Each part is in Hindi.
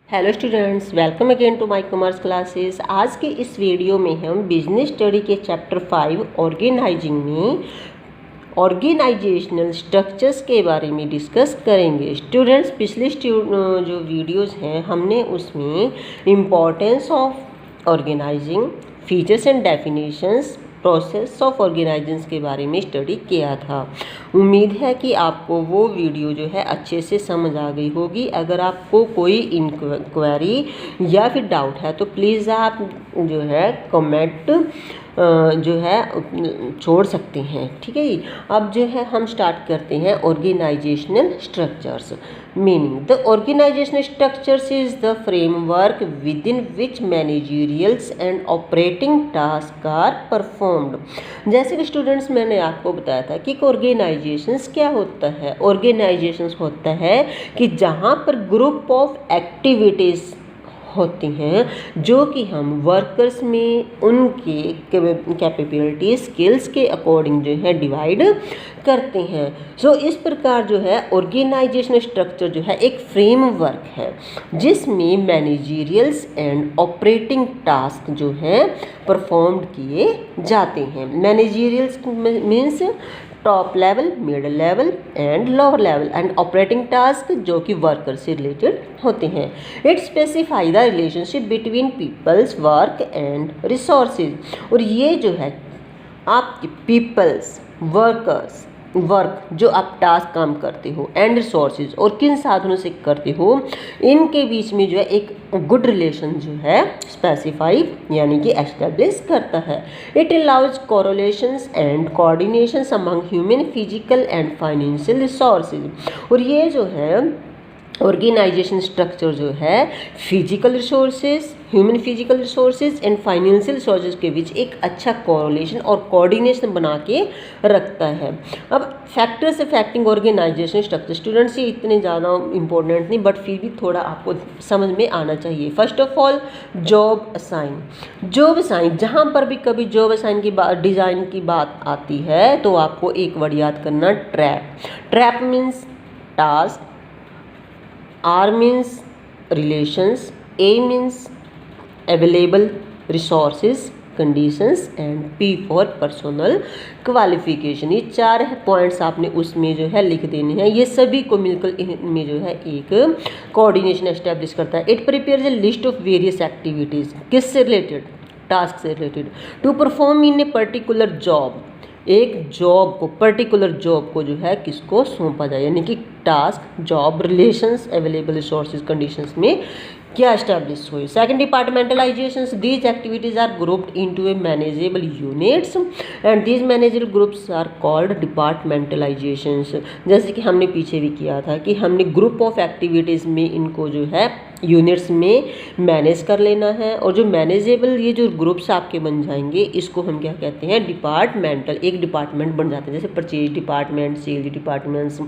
Hello students, welcome again to my commerce classes. आज के इस वीडियो में हम बिजनेस स्टडी के चैप्टर 5 ऑर्गेनाइजिंग में ऑर्गेनाइजेशनल स्ट्रक्चर्स के बारे में डिस्कस करेंगे। स्टूडेंट्स, पिछले जो वीडियोस हैं हमने उसमें importance of organising, features and definitions, process of organisation के बारे में स्टडी किया था। उम्मीद है कि आपको वो वीडियो जो है अच्छे से समझ आ गई होगी। अगर आपको कोई इंक्वायरी या फिर डाउट है तो प्लीज़ आप जो है कमेंट जो है छोड़ सकते हैं, ठीक है जी। अब जो है हम स्टार्ट करते हैं organisational structures. Meaning, the organisational structures is the framework with in which managerials and operating task are performed. जैसे कि स्टूडेंट्स, मैंने आपको बताया था कि ऑर्गेनाइजेशंस क्या होता है। ऑर्गेनाइजेशंस होता है कि जहाँ पर ग्रुप ऑफ एक्टिविटीज़ होती हैं जो कि हम वर्कर्स में उनके कैपेबिलिटी स्किल्स के अकॉर्डिंग जो है डिवाइड करते हैं। सो इस प्रकार जो है ऑर्गेनाइजेशनल स्ट्रक्चर जो है एक फ्रेमवर्क है जिसमें मैनेजरियल्स एंड ऑपरेटिंग टास्क जो है परफॉर्म किए जाते हैं। Managerials means top level, mid level and lower level, and operating task जो कि वर्कर से रिलेटेड होते हैं। It specify the relationship between peoples, work and resources. और ये जो है आपके पीपल्स, वर्कर्स, वर्क जो आप टास्क काम करते हो, एंड रिसोर्सेज और किन साधनों से करते हो, इनके बीच में जो है एक गुड रिलेशन जो है स्पेसिफाई यानी कि एस्टेब्लिश करता है। It allows correlations and coordinations among human, physical and financial resources. और ये जो है ऑर्गेनाइजेशन स्ट्रक्चर जो है physical resources, human physical resources and financial resources के बीच एक अच्छा कोरिलेशन और कोऑर्डिनेशन बना के रखता है। अब factors affecting organisation structure, students ये इतने ज़्यादा इंपॉर्टेंट नहीं बट फिर भी थोड़ा आपको समझ में आना चाहिए। First of all, job assign. Job assign, जहाँ पर भी कभी जॉब असाइन की बात, डिज़ाइन की बात आती है तो आपको एक वर्ड याद करना, trap. Trap means task, R means relations, A means available resources, conditions and P for personal qualification। ये 4 पॉइंट्स आपने उसमें जो है लिख देने हैं। ये सभी को मिलकर इनमें जो है एक कोऑर्डिनेशन एस्टेब्लिश करता है। It prepares a list of various activities, किससे रिलेटेड, टास्क से related, to perform in a particular job. एक जॉब को, पर्टिकुलर जॉब को जो है किसको सौंपा जाए, यानी कि task, job, relations, available resources, conditions में क्या एस्टैब्लिश हुई। Second, departmentalisations. These activities are grouped into a manageable units and these manageable groups are called departmentalisations. जैसे कि हमने पीछे भी किया था कि हमने ग्रुप ऑफ एक्टिविटीज़ में इनको जो है यूनिट्स में मैनेज कर लेना है, और जो मैनेजेबल ये जो ग्रुप्स आपके बन जाएंगे इसको हम क्या कहते हैं, डिपार्टमेंटल। एक डिपार्टमेंट बन जाते हैं, जैसे purchase department, sales departments,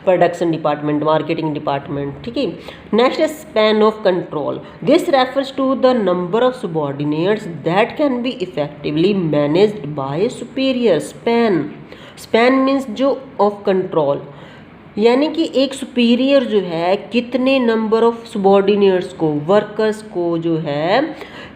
production department, marketing department, ठीक है। नेक्स्ट है span of control. This refers to the number of subordinates that can be effectively managed by superior. Span means जो ऑफ कंट्रोल, यानी कि एक सुपीरियर जो है कितने नंबर ऑफ सबऑर्डिनेट्स को, वर्कर्स को जो है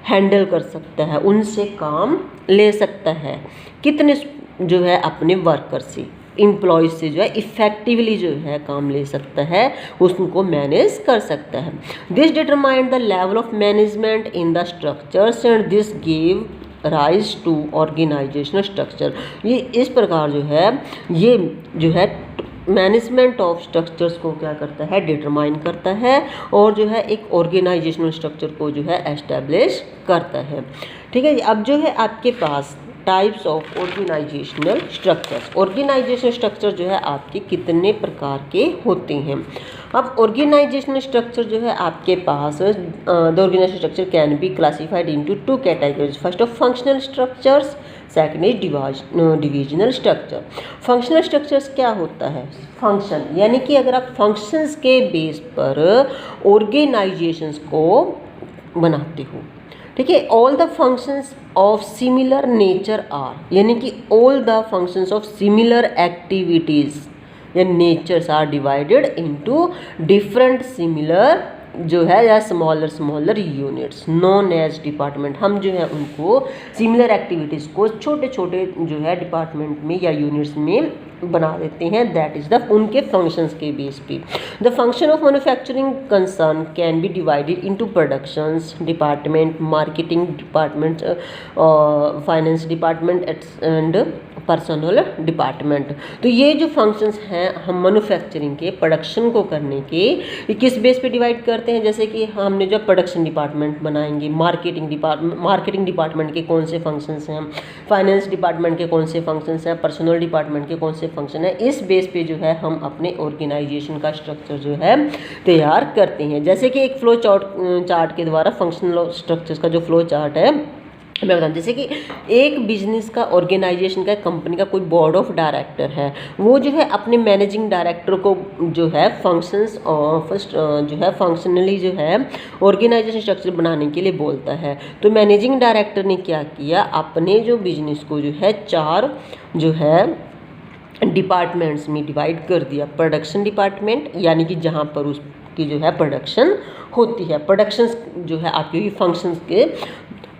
हैंडल कर सकता है, उनसे काम ले सकता है, कितने जो है अपने वर्कर से, एम्प्लॉयज से जो है इफेक्टिवली जो है काम ले सकता है, उसको मैनेज कर सकता है। This determine the level of management in the structures and this give rise to organisational structure. ये इस प्रकार जो है ये जो है मैनेजमेंट ऑफ स्ट्रक्चर्स को क्या करता है, डिटरमाइन करता है, और जो है एक ऑर्गेनाइजेशनल स्ट्रक्चर को जो है एस्टेब्लिश करता है, ठीक है। अब जो है आपके पास types of organisational structures. Organisational structure जो है आपके कितने प्रकार के होते हैं। अब ऑर्गेनाइजेशनल स्ट्रक्चर जो है आपके पास, the organisational structure can be classified into 2 categories. First of functional structures, second is divisional structure. Functional structures क्या होता है, फंक्शन, यानी कि अगर आप फंक्शंस के बेस पर ऑर्गेनाइजेशंस को बनाते हो, ठीक है। All the functions of similar nature are, यानी कि all the functions of similar activities या natures are divided into different similar जो है या smaller units known as department. हम जो है उनको सिमिलर एक्टिविटीज़ को छोटे छोटे जो है डिपार्टमेंट में या यूनिट्स में बना देते हैं, दैट इज़ द उनके फंक्शंस के बेस पे। The function of manufacturing concern can be divided into productions department, marketing department, finance department and personal department. तो ये जो फंक्शंस हैं हम मैन्युफैक्चरिंग के प्रोडक्शन को करने के ये किस बेस पे डिवाइड करते हैं, जैसे कि हमने जो प्रोडक्शन डिपार्टमेंट बनाएंगे, मार्केटिंग डिपार्टमेंट के कौन से फंक्शंस हैं, फाइनेंस डिपार्टमेंट के कौन से फंक्शंस हैं, पर्सनल डिपार्टमेंट के कौन से फंक्शन है, इस बेस पे जो है हम अपने ऑर्गेनाइजेशन का स्ट्रक्चर जो है तैयार करते हैं। जैसे कि एक फ्लो चार्ट के द्वारा फंक्शनल स्ट्रक्चर्स का जो फ्लो चार्ट है मैं बताऊँ, जैसे कि एक बिजनेस का, ऑर्गेनाइजेशन का, कंपनी का कोई बोर्ड ऑफ डायरेक्टर है, वो जो है अपने मैनेजिंग डायरेक्टर को जो है फंक्शंस फर्स्ट जो है फंक्शनली जो है ऑर्गेनाइजेशन स्ट्रक्चर बनाने के लिए बोलता है। तो मैनेजिंग डायरेक्टर ने क्या किया, अपने जो बिजनेस को जो है 4 जो है डिपार्टमेंट्स में डिवाइड कर दिया। प्रोडक्शन डिपार्टमेंट यानी कि जहाँ पर उसकी जो है प्रोडक्शन होती है, प्रोडक्शंस जो है आपके फंक्शंस के।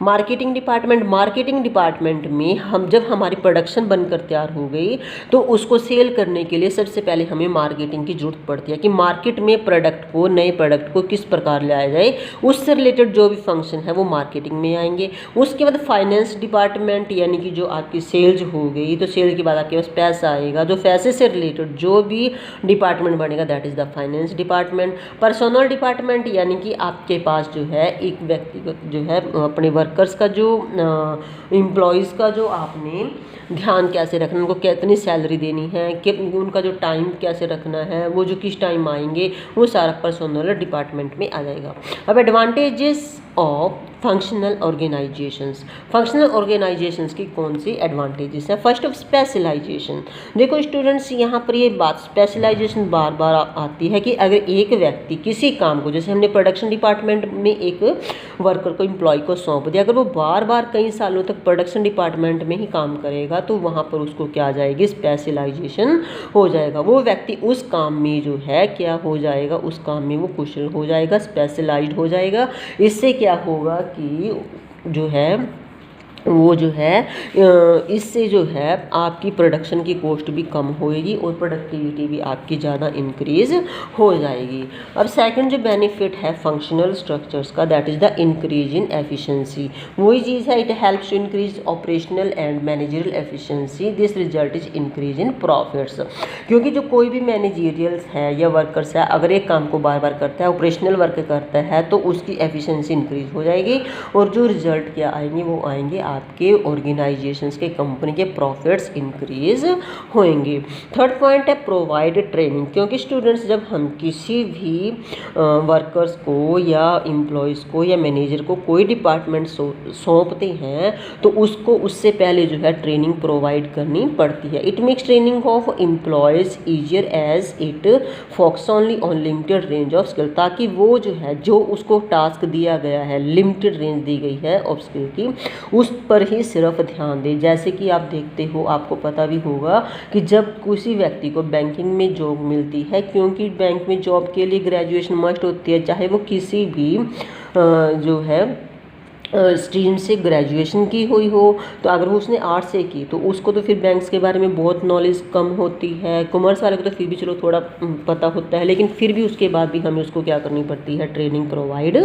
मार्केटिंग डिपार्टमेंट में हम जब हमारी प्रोडक्शन बनकर तैयार हो गई तो उसको सेल करने के लिए सबसे पहले हमें मार्केटिंग की ज़रूरत पड़ती है कि मार्केट में प्रोडक्ट को, नए प्रोडक्ट को किस प्रकार लाया जाए, उससे रिलेटेड जो भी फंक्शन है वो मार्केटिंग में आएंगे। उसके बाद फाइनेंस डिपार्टमेंट यानी कि जो आपकी सेल्स हो गई, तो सेल के बाद आपके पास पैसा आएगा, जो पैसे से रिलेटेड जो भी डिपार्टमेंट बनेगा that is the finance department. Personal department यानी कि आपके पास जो है एक व्यक्तिगत जो है अपने वर्कर्स का, जो एम्प्लॉयज़ का जो आपने ध्यान कैसे रखना, उनको कितनी सैलरी देनी है, कि उनका जो टाइम कैसे रखना है, वो जो किस टाइम आएंगे, वो सारा पर्सनल डिपार्टमेंट में आ जाएगा। अब एडवांटेजेस ऑफ फंक्शनल ऑर्गेनाइजेशंस की कौन सी एडवांटेजेस है। First of specialisation. देखो स्टूडेंट्स, यहाँ पर ये बात स्पेशलाइजेशन बार बार आती है कि अगर एक व्यक्ति किसी काम को, जैसे हमने प्रोडक्शन डिपार्टमेंट में एक वर्कर को, एम्प्लॉय को सौंप दिया, अगर वो बार बार कई सालों तक प्रोडक्शन डिपार्टमेंट में ही काम करेगा तो वहाँ पर उसको क्या आ जाएगी, स्पेशलाइजेशन हो जाएगा। वो व्यक्ति उस काम में जो है क्या हो जाएगा, उस काम में वो कुशल हो जाएगा, स्पेशलाइज्ड हो जाएगा। इससे क्या होगा कि जो है वो जो है इससे जो है आपकी प्रोडक्शन की कॉस्ट भी कम होएगी और प्रोडक्टिविटी भी आपकी ज़्यादा इंक्रीज़ हो जाएगी। अब सेकंड जो बेनिफिट है फंक्शनल स्ट्रक्चर्स का, that is the increase in efficiency. वही चीज़ है, it helps to increase operational and managerial efficiency, this result is increase in profits. क्योंकि जो कोई भी मैनेजरियल्स है या वर्कर्स है, अगर एक काम को बार बार करता है, ऑपरेशनल वर्क करता है, तो उसकी एफिशिएंसी इंक्रीज हो जाएगी और जो रिजल्ट क्या आएंगे, वो आएंगे आपके ऑर्गेनाइजेशंस के, कंपनी के प्रॉफिट्स इंक्रीज होंगे। थर्ड पॉइंट है प्रोवाइड ट्रेनिंग। क्योंकि स्टूडेंट्स, जब हम किसी भी वर्कर्स को या एम्प्लॉयज़ को या मैनेजर को कोई डिपार्टमेंट सौंपते हैं तो उसको उससे पहले जो है ट्रेनिंग प्रोवाइड करनी पड़ती है। It makes training of employees easier as it focus only on limited range of skill, ताकि वो जो है, जो उसको टास्क दिया गया है, लिमिटेड रेंज दी गई है ऑफ स्किल की, उस पर ही सिर्फ ध्यान दें। जैसे कि आप देखते हो, आपको पता भी होगा कि जब किसी व्यक्ति को बैंकिंग में जॉब मिलती है, क्योंकि बैंक में जॉब के लिए ग्रेजुएशन मस्ट होती है, चाहे वो किसी भी जो है स्ट्रीम से ग्रेजुएशन की हुई हो, तो अगर वो उसने आर्ट से की तो उसको तो फिर बैंक्स के बारे में बहुत नॉलेज कम होती है। कॉमर्स वाले को तो फिर भी चलो थोड़ा पता होता है, लेकिन फिर भी उसके बाद भी हमें उसको क्या करनी पड़ती है, ट्रेनिंग प्रोवाइड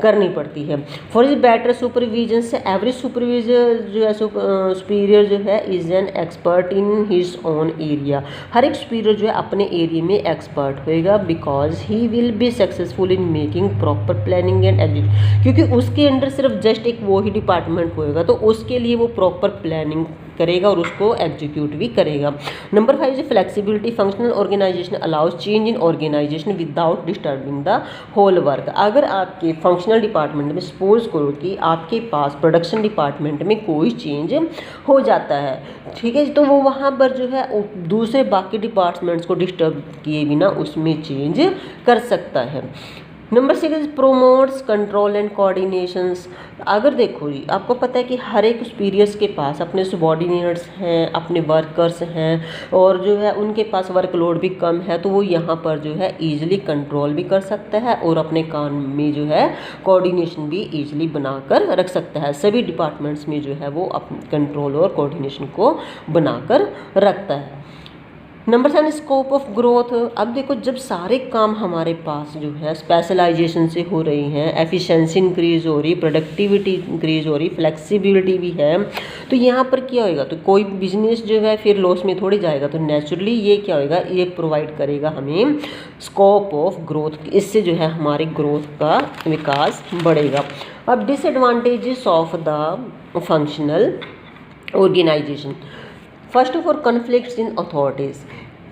करनी पड़ती है। फॉर इज बेटर सुपरविजन से एवरेज सुपरविजर जो है, सुपीरियर जो है is an expert in his own area. हर एक सुपीरियर जो है अपने एरिया में एक्सपर्ट होएगा, because he will be successful in making proper planning and execution. क्योंकि उसके अंडर सिर्फ जस्ट एक वो ही डिपार्टमेंट होएगा, तो उसके लिए वो प्रॉपर प्लानिंग करेगा और उसको एग्जीक्यूट भी करेगा। Number 5 is flexibility. Functional organisation allows change in organisation without disturbing the whole work. अगर आपके फंक्शनल डिपार्टमेंट में सपोज करो कि आपके पास प्रोडक्शन डिपार्टमेंट में कोई चेंज हो जाता है, ठीक है, तो वो वहाँ पर जो है दूसरे बाकी डिपार्टमेंट्स को डिस्टर्ब किए बिना उसमें चेंज कर सकता है। Number 6 promotes control and coordinations. अगर देखो जी, आपको पता है कि हर एक सुपीरियर्स के पास अपने सबॉर्डिनेट्स हैं, अपने वर्कर्स हैं, और जो है उनके पास वर्कलोड भी कम है, तो वो यहाँ पर जो है ईजिली कंट्रोल भी कर सकता है और अपने काम में जो है कोऑर्डिनेशन भी ईजिली बनाकर रख सकता है। सभी डिपार्टमेंट्स में जो है वो अपने कंट्रोल और कोऑर्डिनेशन को बनाकर रखता है। Number 7 scope of growth. अब देखो, जब सारे काम हमारे पास जो है स्पेशलाइजेशन से हो रही हैं, एफिशिएंसी इंक्रीज हो रही, प्रोडक्टिविटी इंक्रीज हो रही, फ्लेक्सिबिलिटी भी है, तो यहाँ पर क्या होएगा, तो कोई बिजनेस जो है फिर लॉस में थोड़ी जाएगा, तो नेचुरली ये क्या होएगा, ये प्रोवाइड करेगा हमें स्कोप ऑफ ग्रोथ। इससे जो है हमारी ग्रोथ का विकास बढ़ेगा। अब disadvantages of the functional organisation. First of all conflicts in authorities.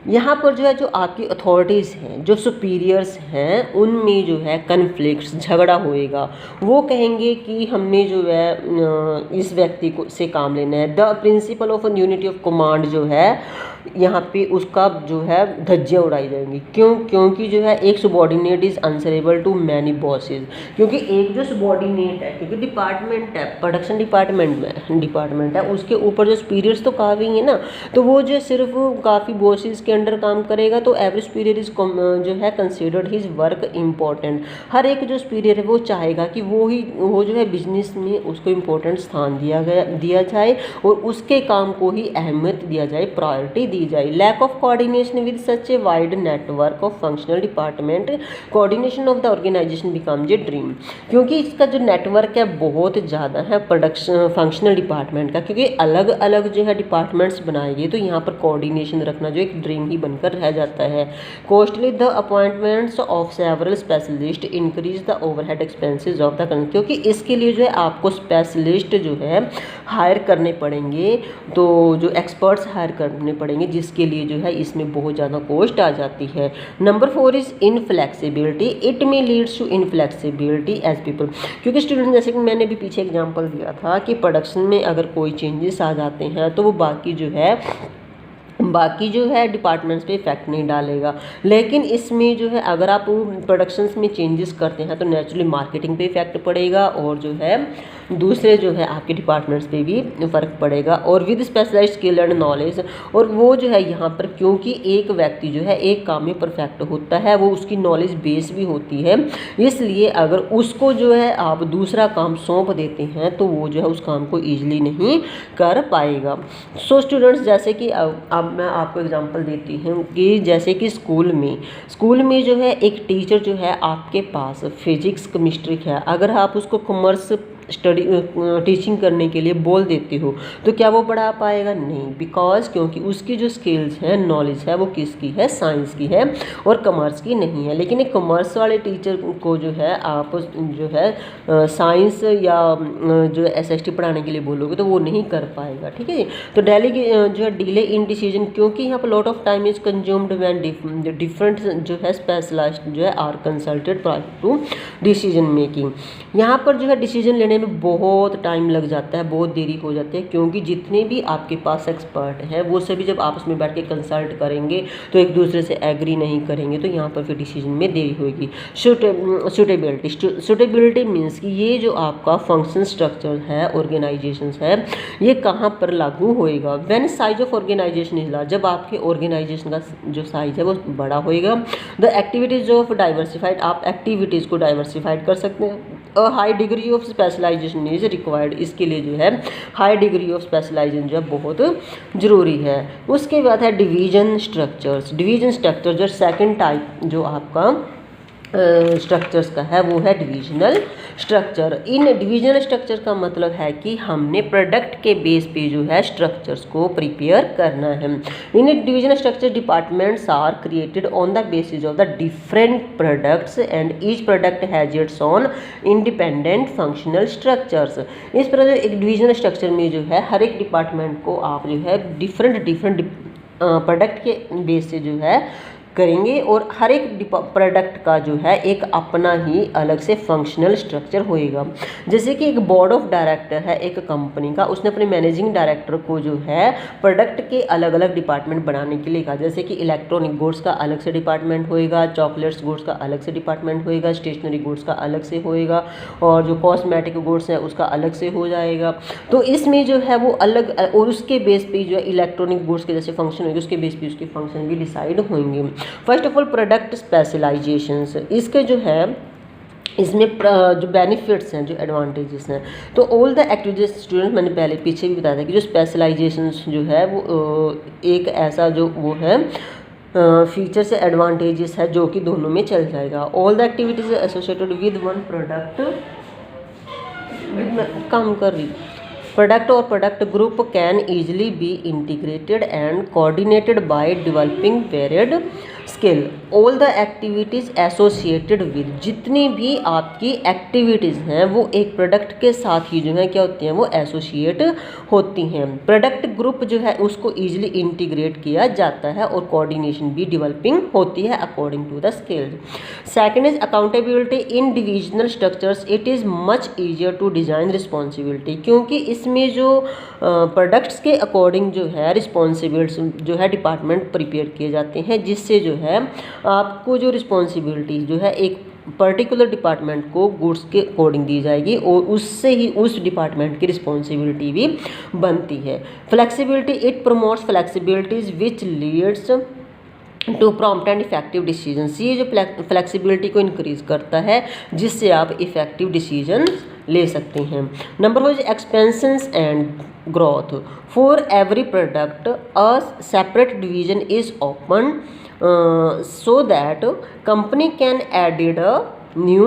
यहाँ पर जो है जो आपकी अथॉरिटीज़ हैं, जो सुपीरियर्स हैं, उनमें जो है कन्फ्लिक्ट्स, झगड़ा होएगा। वो कहेंगे कि हमने जो है इस व्यक्ति को से काम लेना है। The principle of unity of command जो है यहाँ पे उसका जो है धज्जियाँ उड़ाई जाएंगी। क्यों? क्योंकि जो है एक subordinate is answerable to many bosses. क्योंकि एक जो सबॉर्डिनेट है, क्योंकि डिपार्टमेंट है, प्रोडक्शन डिपार्टमेंट है, उसके ऊपर जो सुपीरियर्स तो काफ़ी है ना, तो वो जो सिर्फ काफ़ी बॉसेज के अंडर काम करेगा, तो एवरी सुपीरियर इज जो है कंसिडर्ड हिज वर्क इम्पोर्टेंट। हर एक जो सुपीरियर है वो चाहेगा कि वो जो है बिजनेस में उसको इम्पोर्टेंट स्थान दिया जाए और उसके काम को ही अहमियत दिया जाए, प्रायोरिटी दी जाए। Lack of coordination with such a wide network of functional department, coordination of the organisation becomes a dream. क्योंकि इसका जो नेटवर्क है बहुत ज़्यादा है प्रोडक्शन फंक्शनल डिपार्टमेंट का, क्योंकि अलग अलग जो है डिपार्टमेंट्स बनाए गए, तो यहाँ पर कोऑर्डिनेशन रखना जो एक ड्रीम ही बनकर रह जाता है। Costly the appointments of several specialist increase the overhead expenses of the country. क्योंकि इसके लिए जो है आपको स्पेशलिस्ट जो है हायर करने पड़ेंगे, तो जो एक्सपर्ट्स हायर करने पड़ेंगे, जिसके लिए जो है इसमें बहुत ज़्यादा कॉस्ट आ जाती है। Number 4 is inflexibility. It may leads to inflexibility as people. क्योंकि स्टूडेंट, जैसे कि मैंने भी पीछे एग्जांपल दिया था कि प्रोडक्शन में अगर कोई चेंजेस आ जाते हैं तो वो बाकी जो है डिपार्टमेंट्स पे इफेक्ट नहीं डालेगा। लेकिन इसमें जो है अगर आप प्रोडक्शंस में चेंजेस करते हैं तो नेचुरली मार्केटिंग पे इफेक्ट पड़ेगा और जो है दूसरे जो है आपके डिपार्टमेंट्स पे भी फ़र्क पड़ेगा। और with specialised skill and knowledge, और वो जो है यहाँ पर क्योंकि एक व्यक्ति जो है एक काम में परफेक्ट होता है, वो उसकी नॉलेज बेस भी होती है, इसलिए अगर उसको जो है आप दूसरा काम सौंप देते हैं तो वो जो है उस काम को ईजिली नहीं कर पाएगा। सो स्टूडेंट्स, जैसे कि अब मैं आपको एग्जांपल देती हूँ कि जैसे कि स्कूल में जो है एक टीचर जो है आपके पास फिजिक्स केमिस्ट्री है, अगर आप उसको कॉमर्स टीचिंग करने के लिए बोल देते हो तो क्या वो पढ़ा पाएगा? नहीं, बिकॉज क्योंकि उसकी जो स्किल्स है, नॉलेज है, वो किसकी है? साइंस की है और कॉमर्स की नहीं है। लेकिन एक कॉमर्स वाले टीचर को जो है आप जो है साइंस या जो एसएसटी पढ़ाने के लिए बोलोगे तो वो नहीं कर पाएगा। ठीक है, तो डेली जो है डिले इन डिसीजन, क्योंकि यहाँ पर lot of time is consumed when different जो है स्पेशलाइज्ड जो है are consulted prior to decision making. यहाँ पर जो है डिसीजन लेने में बहुत टाइम लग जाता है, बहुत देरी हो जाती है, क्योंकि जितने भी आपके पास एक्सपर्ट हैं वो सभी जब आपस में बैठ के कंसल्ट करेंगे तो एक दूसरे से एग्री नहीं करेंगे, तो यहाँ पर फिर डिसीजन में देरी होगी। सुटेबिलिटी मीन्स कि ये जो आपका फंक्शन स्ट्रक्चर है, ऑर्गेनाइजेशंस है, ये कहाँ पर लागू होएगा? When size of organisation is large, जब आपके ऑर्गेनाइजेशन का जो साइज है वो बड़ा होएगा। द एक्टिविटीज ऑफ डाइवर्सिफाइड, आप एक्टिविटीज़ को डाइवर्सिफाइड कर सकते हैं। High degree of specialisation is required, इसके लिए जो है हाई डिग्री ऑफ स्पेशलाइजेशन जो है बहुत ज़रूरी है। उसके बाद है डिवीजन स्ट्रक्चर जो सेकंड टाइप जो आपका स्ट्रक्चर्स का है वो है डिविजनल स्ट्रक्चर। इन डिविजनल स्ट्रक्चर का मतलब है कि हमने प्रोडक्ट के बेस पे जो है स्ट्रक्चर्स को प्रिपेयर करना है। In divisional structure departments are created on the basis of the different products and each product has its own independent functional structures. इस प्रकार एक डिविजनल स्ट्रक्चर में जो है हर एक डिपार्टमेंट को आप जो है डिफरेंट प्रोडक्ट के बेस से जो है करेंगे और हर एक प्रोडक्ट का जो है एक अपना ही अलग से फंक्शनल स्ट्रक्चर होएगा। जैसे कि एक बोर्ड ऑफ डायरेक्टर है एक कंपनी का, उसने अपने मैनेजिंग डायरेक्टर को जो है प्रोडक्ट के अलग अलग डिपार्टमेंट बनाने के लिए कहा। जैसे कि इलेक्ट्रॉनिक गुड्स का अलग से डिपार्टमेंट होएगा, चॉकलेट्स गुड्स का अलग से डिपार्टमेंट होएगा, स्टेशनरी गुड्स का अलग से होएगा और जो कॉस्मेटिक गुड्स है उसका अलग से हो जाएगा। तो इसमें जो है वो अलग और उसके बेस पे जो है इलेक्ट्रॉनिक गुड्स के जैसे फंक्शन होंगे उसके बेस पे उसके फंक्शन भी डिसाइड होंगे। First of all product specialisations, इसके जो है इसमें जो बेनिफिट्स हैं जो एडवांटेजेस हैं, तो ऑल द एक्टिविटीज स्टूडेंट मैंने पहले पीछे भी बताया था कि जो स्पेशलाइजेशंस जो है वो एक ऐसा जो वो है फीचर से एडवांटेजेस है जो कि दोनों में चल जाएगा। All the activities associated with one product काम कर रही प्रोडक्ट और product group can easily be integrated and coordinated by developing varied skill. All the activities associated with, जितनी भी आपकी एक्टिविटीज़ हैं वो एक प्रोडक्ट के साथ ही जो है क्या होती हैं वो एसोसिएट होती हैं। प्रोडक्ट ग्रुप जो है उसको ईजिली इंटीग्रेट किया जाता है और कोऑर्डिनेशन भी डेवलपिंग होती है according to the skill. Second is accountability in divisional structures, it is much easier to design responsibility, क्योंकि इसमें जो प्रोडक्ट्स के अकॉर्डिंग जो है रिस्पॉन्सिबिलिटी जो है डिपार्टमेंट प्रिपेयर किए जाते हैं, जिससे जो है आपको जो रिस्पॉन्सिबिलिटी जो है एक पर्टिकुलर डिपार्टमेंट को गुड्स के अकॉर्डिंग दी जाएगी और उससे ही उस डिपार्टमेंट की रिस्पॉन्सिबिलिटी भी बनती है। Flexibility, it promotes flexibilities which leads to prompt and effective decisions, ये जो फ्लेक्सिबिलिटी को इंक्रीज करता है जिससे आप इफेक्टिव डिसीजन ले सकते हैं। Number four is expansions and growth, for every product a separate division is open so that company can added a new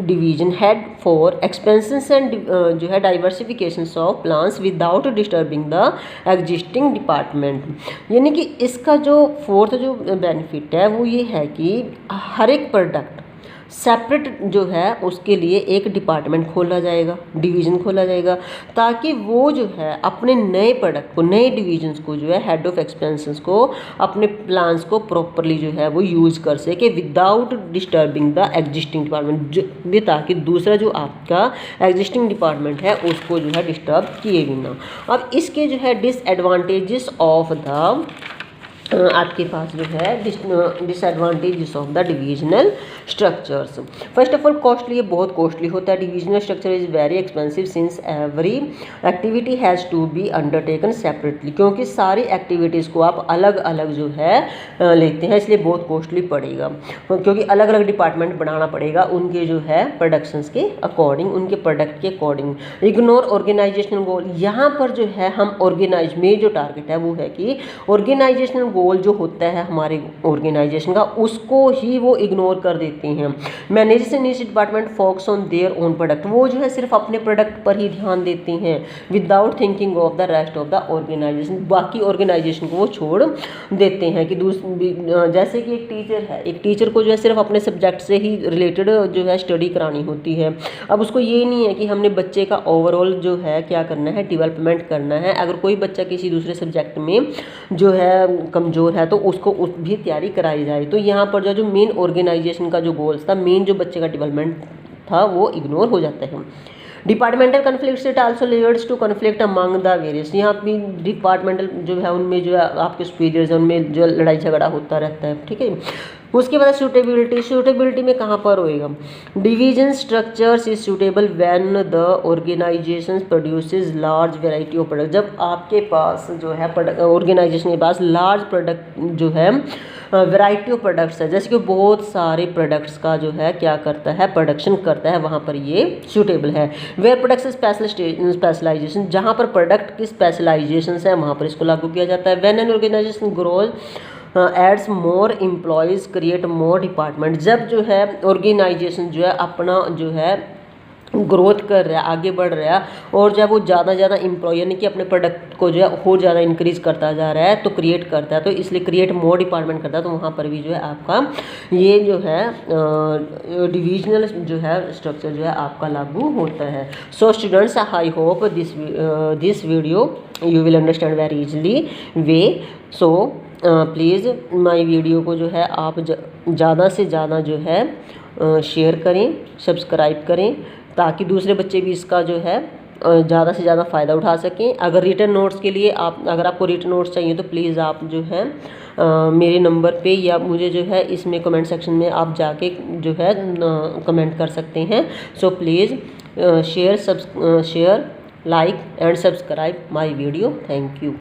division head for expansions and जो है diversifications of plans without disturbing the existing department। यानी कि इसका जो फोर्थ जो बेनिफिट है वो ये है कि हर एक प्रोडक्ट सेपरेट जो है उसके लिए एक डिपार्टमेंट खोला जाएगा, डिवीज़न खोला जाएगा, ताकि वो जो है अपने नए प्रोडक्ट को, नए डिवीजन्स को जो है हेड ऑफ एक्सपेंसेस को अपने प्लान्स को प्रॉपरली जो है वो यूज़ कर सके without disturbing the existing department, ताकि दूसरा जो आपका एग्जिस्टिंग डिपार्टमेंट है उसको जो है डिस्टर्ब किए बिना। अब इसके जो है डिसएडवांटेजेस ऑफ द आपके पास जो है disadvantages of the divisional structures. First of all costly, ये बहुत कॉस्टली होता है। Divisional structure is very expensive since every activity has to be undertaken separately, क्योंकि सारी एक्टिविटीज़ को आप अलग अलग जो है लेते हैं, इसलिए बहुत कॉस्टली पड़ेगा, क्योंकि अलग अलग डिपार्टमेंट बनाना पड़ेगा उनके जो है प्रोडक्शंस के अकॉर्डिंग, उनके प्रोडक्ट के अकॉर्डिंग। इग्नोर ऑर्गेनाइजेशनल गोल, यहाँ पर जो है हम ऑर्गेनाइज में जो टारगेट है वो है कि ऑर्गेनाइजेशनल गोल जो होता है हमारे ऑर्गेनाइजेशन का उसको ही वो इग्नोर कर देते हैं। Managers in each department focus on their own product, वो जो है सिर्फ अपने प्रोडक्ट पर ही ध्यान देते हैं without thinking of the rest of the organisation, बाकी ऑर्गेनाइजेशन को वो छोड़ देते हैं। कि जैसे कि एक टीचर है, एक टीचर को जो है सिर्फ अपने सब्जेक्ट से ही रिलेटेड जो है स्टडी करानी होती है। अब उसको ये नहीं है कि हमने बच्चे का ओवरऑल जो है क्या करना है, डेवलपमेंट करना है। अगर कोई बच्चा किसी दूसरे सब्जेक्ट में जो है कमज़ोर है तो उसको उस भी तैयारी कराई जाए। तो यहाँ पर जो मेन ऑर्गेनाइजेशन का जो गोल्स था, मेन जो बच्चे का डेवलपमेंट था वो इग्नोर हो जाता है। Departmental conflicts, it also leads to conflict among the various, यहाँ भी डिपार्टमेंटल जो है उनमें जो है आपके सुपीरियर्स हैं उनमें जो लड़ाई झगड़ा होता रहता है, ठीक है। उसके बाद सूटेबिलिटी, सूटेबिलिटी में कहाँ पर होएगा, division structures is suitable when the organisation produces large variety of product, जब आपके पास जो है ऑर्गेनाइजेशन के पास लार्ज प्रोडक्ट जो है वैरायटी ऑफ प्रोडक्ट्स है, जैसे कि बहुत सारे प्रोडक्ट्स का जो है क्या करता है प्रोडक्शन करता है, वहाँ पर ये सूटेबल है। वेयर प्रोडक्ट्स स्पेशलाइजेशन, जहाँ पर प्रोडक्ट की स्पेशलाइजेशन है वहाँ पर इसको लागू किया जाता है। When an organisation grows adds more employees create more department, जब जो है ऑर्गेनाइजेशन जो है अपना जो है ग्रोथ कर रहा है, आगे बढ़ रहा है और जब वो ज़्यादा एम्प्लॉय यानी कि अपने प्रोडक्ट को जो है और ज़्यादा इंक्रीज करता जा रहा है तो क्रिएट करता है, तो इसलिए क्रिएट मोर डिपार्टमेंट करता है, तो वहाँ पर भी जो है आपका ये जो है डिविजनल जो है स्ट्रक्चर जो है आपका लागू होता है। So students, I hope this video you will understand very easily way. So please my video को जो है आप ज़्यादा से ज़्यादा जो है शेयर करें, सब्सक्राइब करें, ताकि दूसरे बच्चे भी इसका जो है ज़्यादा से ज़्यादा फ़ायदा उठा सकें। अगर रिटन नोट्स के लिए अगर आपको रिटन नोट्स चाहिए तो प्लीज़ आप जो है मेरे नंबर पे या मुझे जो है इसमें कमेंट सेक्शन में आप जाके जो है कमेंट कर सकते हैं। So please share, like and subscribe my video. Thank you.